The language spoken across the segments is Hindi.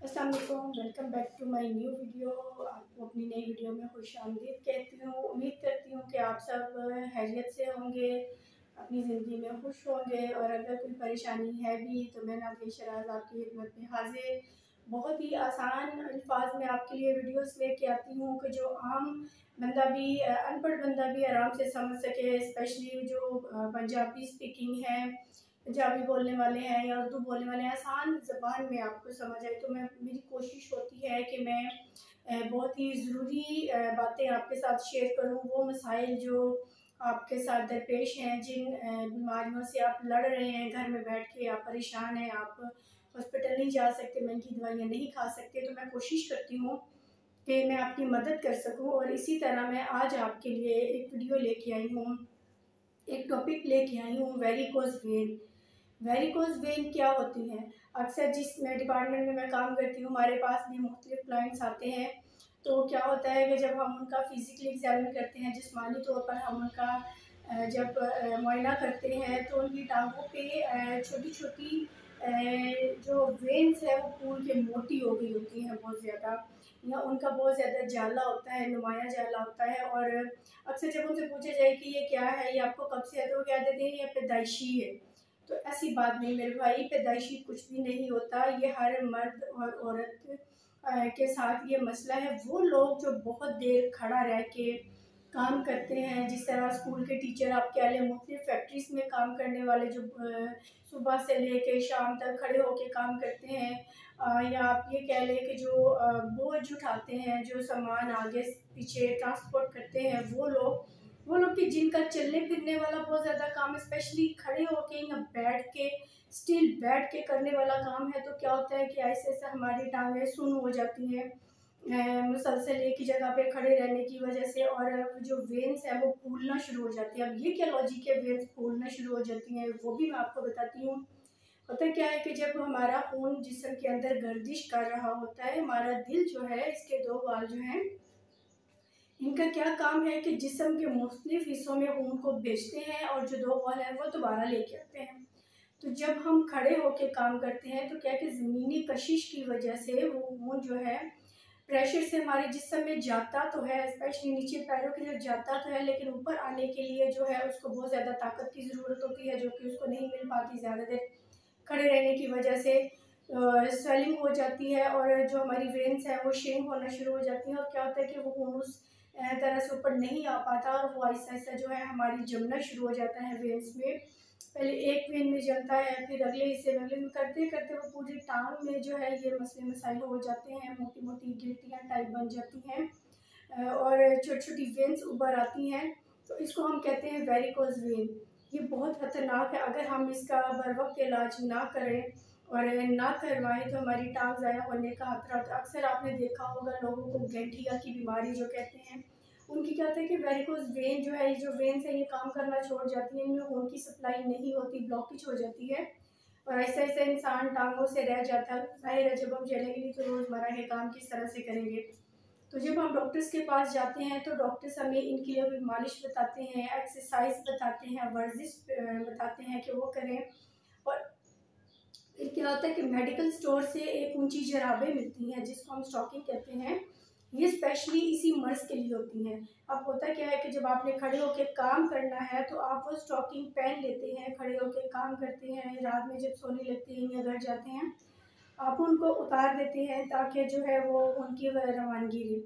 अस्सलाम वालेकुम, welcome back to my new video. आपको अपनी नई वीडियो में खुशामदीद कहती हूँ। उम्मीद करती हूँ कि आप सब खैरियत से होंगे, अपनी ज़िंदगी में खुश होंगे और अगर कोई परेशानी है भी तो मैं नाज़िया शराज आपकी खिदमत में हाजिर बहुत ही आसान अल्फाज में आपके लिए वीडियोस लेके आती हूँ कि जो आम बंदा भी अनपढ़ बंदा भी आराम से समझ सके। स्पेशली जो पंजाबी स्पीकिंग है, पंजाबी बोलने वाले हैं या उर्दू बोलने वाले हैं, आसान ज़बान में आपको समझ आए। तो मेरी कोशिश होती है कि मैं बहुत ही ज़रूरी बातें आपके साथ शेयर करूं, वो मसाइल जो आपके साथ दरपेश हैं, जिन बीमारियों से आप लड़ रहे हैं, घर में बैठ के आप परेशान हैं, आप हॉस्पिटल नहीं जा सकते, महंगी दवाइयाँ नहीं खा सकते। तो मैं कोशिश करती हूँ कि मैं आपकी मदद कर सकूँ और इसी तरह मैं आज आपके लिए एक वीडियो लेके आई हूँ, एक टॉपिक लेके आई हूँ, वेरिकोज वेन। वेरिकोज वेन क्या होती हैं? अक्सर जिस डिपार्टमेंट में मैं काम करती हूँ, हमारे पास भी मुख्तलिफ क्लाइंट्स आते हैं। तो क्या होता है कि जब हम उनका फिज़िकली एग्जामिन करते हैं, जिस्मानी तौर पर हम उनका जब मुआयना करते हैं तो उनकी टांगों पे छोटी छोटी जो वेन्स है वो फूल के मोटी हो गई होती हैं बहुत ज़्यादा, या उनका बहुत ज़्यादा जाला होता है, नुमाया जाला होता है। और अक्सर जब उनसे पूछा जाए कि ये क्या है, ये आपको कब से है, तो वो कह देते हैं ये पैदाइशी है। तो ऐसी बात नहीं मेरे भाई, पैदाइशी कुछ भी नहीं होता। ये हर मर्द और औरत के साथ ये मसला है। वो लोग जो बहुत देर खड़ा रह के काम करते हैं, जिस तरह स्कूल के टीचर आप कह लें, मुख्तलिफ फैक्ट्रीज में काम करने वाले जो सुबह से लेके शाम तक खड़े होके काम करते हैं, या आप ये कह लें कि जो बोझ उठाते हैं, जो सामान आगे पीछे ट्रांसपोर्ट करते हैं, वो लोग कि जिनका चलने फिरने वाला बहुत ज़्यादा काम, स्पेशली खड़े होके या बैठ के, स्टिल बैठ के करने वाला काम है। तो क्या होता है कि ऐसे ऐसे हमारी टांगें सुन्न हो जाती हैं मुसलसल एक ही जगह पे खड़े रहने की वजह से, और जो वेन्स है वो फूलना शुरू हो जाती है। अब ये क्या लॉजिक है वेन्स फूलना शुरू हो जाती हैं, वो भी मैं आपको बताती हूँ। होता क्या है कि जब हमारा खून जिस्म के अंदर गर्दिश कर रहा होता है, हमारा दिल जो है, इसके दो वाल जो हैं, इनका क्या काम है कि जिस्म के मुख्तलिफ हिस्सों में खून को भेजते हैं और जो दो वाल हैं वो दोबारा लेके आते हैं। तो जब हम खड़े होकर काम करते हैं तो क्या कि ज़मीनी कशिश की वजह से वो खून जो है प्रेशर से हमारे जिस्म में जाता तो है, स्पेशली नीचे पैरों की तरफ जाता तो है, लेकिन ऊपर आने के लिए जो है उसको बहुत ज़्यादा ताकत की ज़रूरत होती है, जो कि उसको नहीं मिल पाती ज़्यादा देर खड़े रहने की वजह से। स्वेलिंग हो जाती है और जो हमारी वेन्स है वो श्रिंक होना शुरू हो जाती हैं, और क्या होता है कि वो खून उस तरह से ऊपर नहीं आ पाता और वो आहिस्ता आहिस्ता जो है हमारी जमना शुरू हो जाता है वेन्स में। पहले एक वेन में जमता है, फिर अगले हिस्से में, अगले में करते करते वो पूरी टांग में जो है ये मसले मसाइल हो जाते हैं, मोटी मोटी गिल्टियाँ टाइप बन जाती हैं और छोटी छोटी वेन्स उभर आती हैं। तो इसको हम कहते हैं वेरिकोज वेन। ये बहुत खतरनाक है। अगर हम इसका बर वक्त इलाज ना करें और ना करवाएं तो हमारी टांग ज़ाया होने का खतरा होता है। अक्सर आपने देखा होगा लोगों को गठिया की बीमारी जो कहते हैं, उनकी क्या होता है कि वेरिकोज वेन जो है, ये जो वेन्स है ये काम करना छोड़ जाती है, इनमें खून की सप्लाई नहीं होती, ब्लॉकेज हो जाती है और ऐसे ऐसे इंसान टांगों से रह जाता है। जाहिर है जब हम चलेंगे नहीं तो रोज़मर्रा के काम किस तरह से करेंगे। तो जब हम डॉक्टर्स के पास जाते हैं तो डॉक्टर्स हमें इनके लिए भी मालिश बताते हैं, एक्सरसाइज बताते हैं, वर्जिश बताते हैं कि वो करें। और फिर क्या होता है कि मेडिकल स्टोर से एक ऊंची जराबें मिलती हैं जिसको हम स्टॉकिंग कहते हैं। ये स्पेशली इसी मर्ज के लिए होती हैं। अब होता क्या है कि जब आपने खड़े होकर काम करना है तो आप वो स्टॉकिंग पहन लेते हैं, खड़े होकर काम करते हैं, रात में जब सोने लगते हैं या घर जाते हैं आप उनको उतार देते हैं ताकि जो है वो उनकी रवानगी रहे।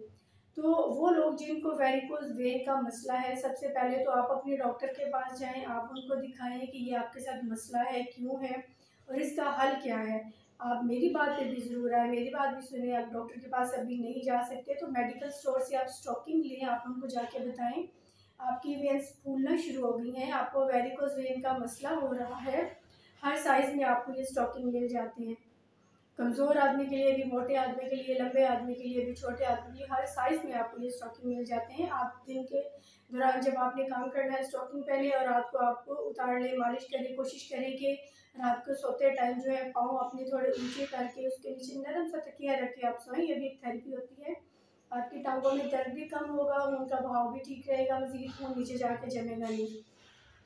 तो वो लोग जिनको वेरिकोज वेन का मसला है, सबसे पहले तो आप अपने डॉक्टर के पास जाएं, आप उनको दिखाएं कि ये आपके साथ मसला है, क्यों है और इसका हल क्या है। आप मेरी बात पे भी ज़रूर आए, मेरी बात भी सुने। आप डॉक्टर के पास अभी नहीं जा सकते तो मेडिकल स्टोर से आप स्टॉकिंग लें, आप उनको जाके बताएं आपकी वेन्स फूलना शुरू हो गई हैं, आपको वेरिकोज वेन का मसला हो रहा है। हर साइज़ में आपको ये स्टॉकिंग मिल जाते हैं, कमज़ोर आदमी के लिए भी, मोटे आदमी के लिए, लंबे आदमी के लिए भी, छोटे आदमी के लिए, हर साइज़ में आपको ये स्टॉकिंग मिल जाते हैं। आप दिन के दौरान जब आपने काम करना है स्टॉकिंग पहने और रात को आपको उतार लें, मालिश करें, कोशिश करें कि रात को सोते टाइम जो है पाँव अपने थोड़े ऊंचे करके उसके नीचे नरम सा तकिया रख के आप सोएं। ये भी एक थेरेपी होती है। आपकी टांगों में दर्द भी कम होगा, खून का बहाव भी ठीक रहेगा, मज़ीद खून नीचे जाके जमेगा नहीं।